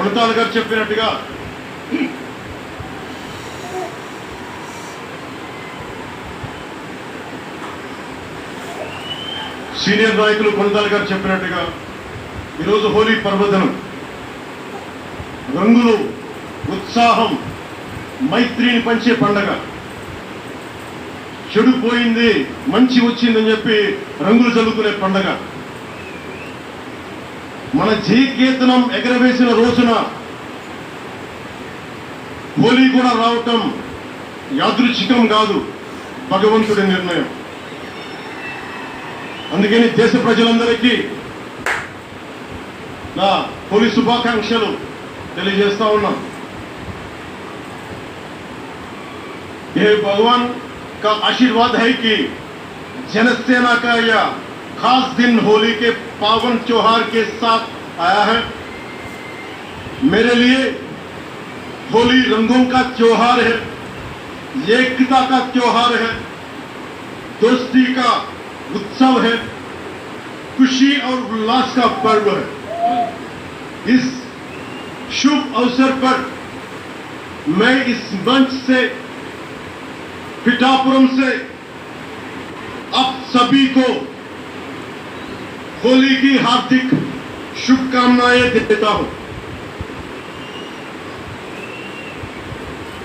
కొణతాల గారు చెప్పినట్టుగా సీనియర్ నాయకులు కొణతాల గారు చెప్పినట్టుగా ఈరోజు హోలీ పర్వదినం. రంగులు, ఉత్సాహం, మైత్రిని పంచే పండగ. చెడు పోయింది, మంచి వచ్చిందని చెప్పి రంగులు చల్లుకునే పండగ. మన జయకేతనం ఎగరవేసిన రోజున హోలీ కూడా రావటం యాదృచ్ఛికం కాదు, భగవంతుడి నిర్ణయం. అందుకని దేశ ప్రజలందరికీ నా హోలీ శుభాకాంక్షలు తెలియజేస్తా ఉన్నాం. ये भगवान का आशीर्वाद है कि जनसेना का यह खास दिन होली के पावन त्योहार के साथ आया है. मेरे लिए होली रंगों का त्योहार है, एकता का त्योहार है, दोस्ती का उत्सव है, खुशी और उल्लास का पर्व है. इस शुभ अवसर पर मैं इस मंच से, पिठापुरम से आप सभी को होली की हार्दिक शुभकामनाएं देता हूं.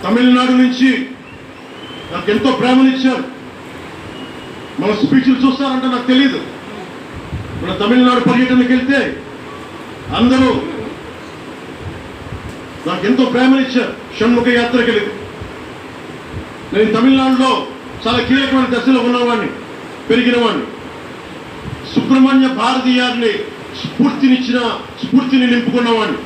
తమిళనాడు నుంచి నాకు ఎంతో ప్రేమనిచ్చారు. మన స్పీచ్లు చూస్తారంటే నాకు తెలియదు. మన తమిళనాడు పర్యటనకి వెళ్తే అందరూ నాకు ఎంతో ప్రేమనిచ్చారు. షణ్ముఖ యాత్రకి వెళ్తే నేను తమిళనాడులో చాలా కీలకమైన దశలో ఉన్నవాడిని, పెరిగినవాడిని. సుబ్రహ్మణ్య భారతి గారిని స్ఫూర్తిని నింపుకున్నవాడిని.